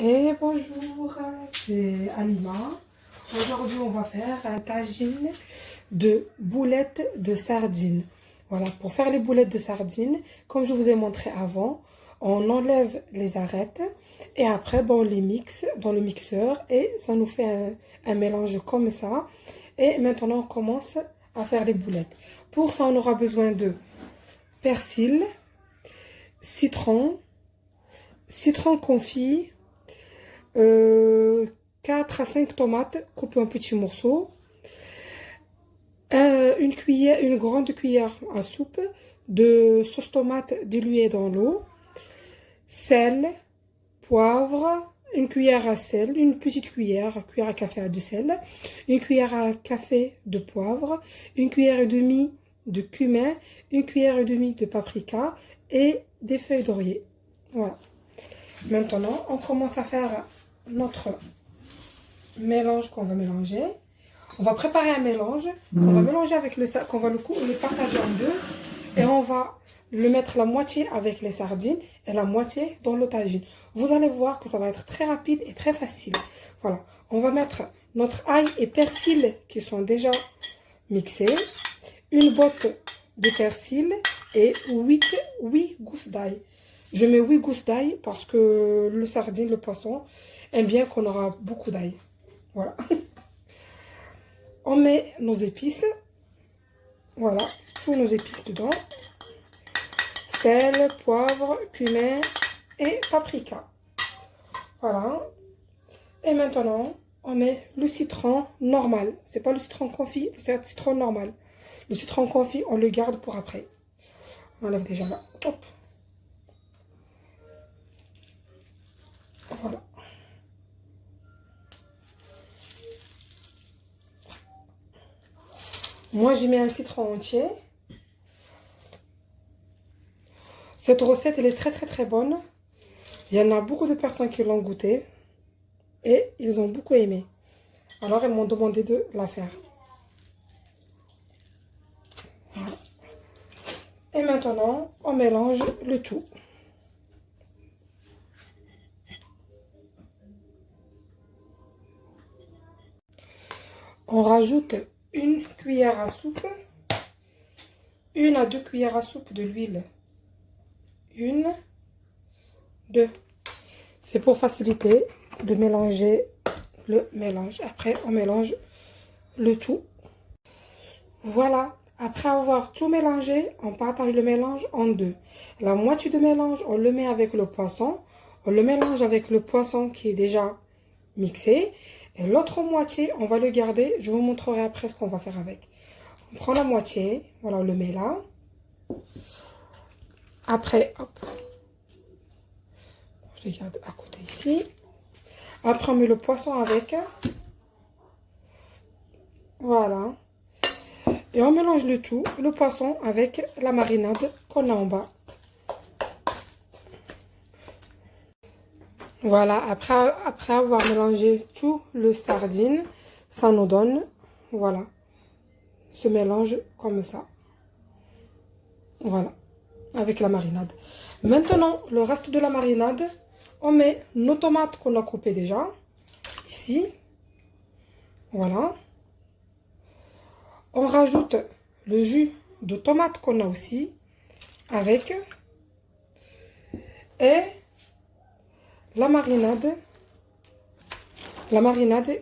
Et bonjour, c'est Alima. Aujourd'hui, on va faire un tagine de boulettes de sardines. Voilà, pour faire les boulettes de sardines, comme je vous ai montré avant, on enlève les arêtes et après, bon, on les mixe dans le mixeur et ça nous fait un mélange comme ça. Et maintenant, on commence à faire les boulettes. Pour ça, on aura besoin de persil, citron, citron confit, 4 à 5 tomates coupées en petits morceaux, une grande cuillère à soupe de sauce tomate diluée dans l'eau, sel, poivre, une cuillère à sel, une petite cuillère à café de sel, une cuillère à café de poivre, une cuillère et demie de cumin, une cuillère et demie de paprika et des feuilles d'oreiller. Voilà. Maintenant, on commence à faire notre mélange qu'on va mélanger. On va préparer un mélange qu'on va mélanger avec qu'on va le partager en deux et on va le mettre la moitié avec les sardines et la moitié dans le tagine. Vous allez voir que ça va être très rapide et très facile. Voilà, on va mettre notre ail et persil qui sont déjà mixés, une botte de persil et 8 gousses d'ail. Je mets 8 gousses d'ail parce que le sardine, le poisson, aime bien qu'on aura beaucoup d'ail. Voilà. On met nos épices. Voilà, tous nos épices dedans. Sel, poivre, cumin et paprika. Voilà. Et maintenant, on met le citron normal. C'est pas le citron confit, c'est le citron normal. Le citron confit, on le garde pour après. On enlève déjà là. Hop. Voilà. Moi, j'y mets un citron entier. Cette recette, elle est très bonne. Il y en a beaucoup de personnes qui l'ont goûtée. Et ils ont beaucoup aimé. Alors, elles m'ont demandé de la faire. Voilà. Et maintenant, on mélange le tout. On rajoute une cuillère à soupe, 1 à 2 cuillères à soupe de l'huile. 1, 2. C'est pour faciliter de mélanger le mélange. Après, on mélange le tout. Voilà. Après avoir tout mélangé, on partage le mélange en deux. La moitié de mélange, on le met avec le poisson. On le mélange avec le poisson qui est déjà mixé. Et l'autre moitié, on va le garder. Je vous montrerai après ce qu'on va faire avec. On prend la moitié. Voilà, on le met là. Après, hop. Je le garde à côté ici. Après, on met le poisson avec. Voilà. Et on mélange le tout, le poisson avec la marinade qu'on a en bas. Voilà, après avoir mélangé tout le sardine, ça nous donne, voilà, ce mélange comme ça. Voilà, avec la marinade. Maintenant, le reste de la marinade, on met nos tomates qu'on a coupées déjà, ici. Voilà. On rajoute le jus de tomate qu'on a aussi, avec, et la marinade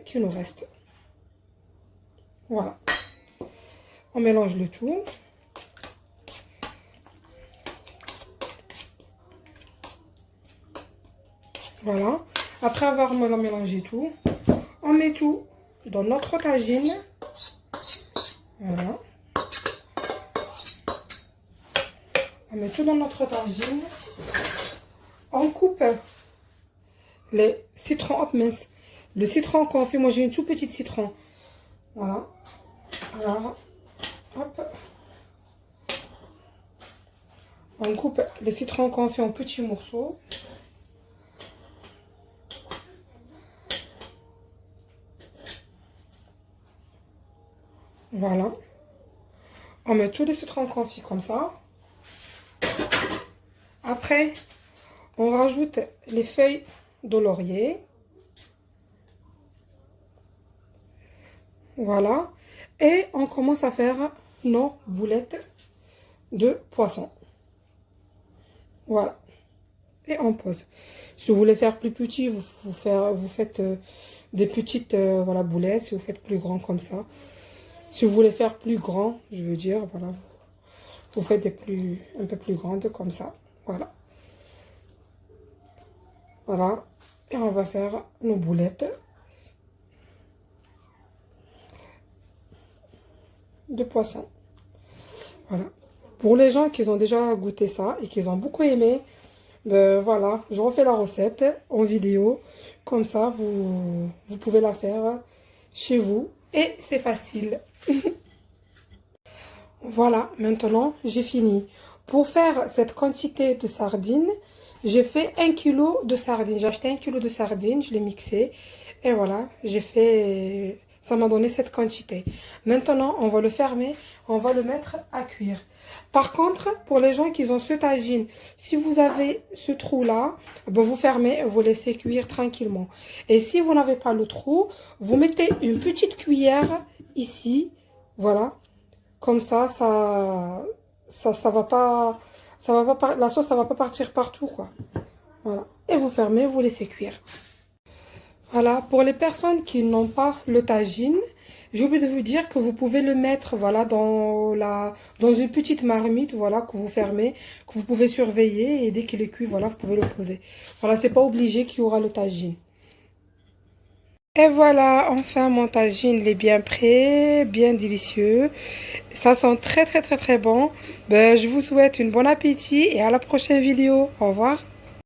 qui nous reste. Voilà. On mélange le tout. Voilà. Après avoir mélangé tout, on met tout dans notre tagine. Voilà. On met tout dans notre tagine. On coupe les citrons, hop, mince. Le citron qu'on fait, moi j'ai une toute petite citron. Voilà. Alors, hop. On coupe les citrons qu'on fait en petits morceaux. Voilà. On met tous les citrons confits comme ça. Après, on rajoute les feuilles de laurier. Voilà. Et on commence à faire nos boulettes de poisson. Voilà. Et on pose. Si vous voulez faire plus petit, vous faites des petites voilà, boulettes. Si vous faites plus grand comme ça. Si vous voulez faire plus grand, je veux dire, voilà. Vous faites un peu plus grandes comme ça. Voilà. Voilà. Et on va faire nos boulettes de poisson. Voilà. Pour les gens qui ont déjà goûté ça et qui ont beaucoup aimé, ben voilà, je refais la recette en vidéo. Comme ça, vous pouvez la faire chez vous. Et c'est facile. Voilà, maintenant, j'ai fini. Pour faire cette quantité de sardines, j'ai fait 1 kg de sardines. J'ai acheté 1 kg de sardines, je l'ai mixé. Et voilà, j'ai fait... Ça m'a donné cette quantité. Maintenant, on va le fermer, on va le mettre à cuire. Par contre, pour les gens qui ont ce tagine, si vous avez ce trou-là, ben vous fermez, vous laissez cuire tranquillement. Et si vous n'avez pas le trou, vous mettez une petite cuillère ici, voilà. Comme ça va pas, la sauce, ça va pas partir partout, quoi. Voilà. Et vous fermez, vous laissez cuire. Voilà. Pour les personnes qui n'ont pas le tagine, j'ai oublié de vous dire que vous pouvez le mettre, voilà, dans une petite marmite, voilà, que vous fermez, que vous pouvez surveiller et dès qu'il est cuit, voilà, vous pouvez le poser. Voilà, c'est pas obligé qu'il y aura le tagine. Et voilà, enfin mon tagine il est bien prêt, bien délicieux. Ça sent très très très très bon. Ben, je vous souhaite un bon appétit et à la prochaine vidéo. Au revoir.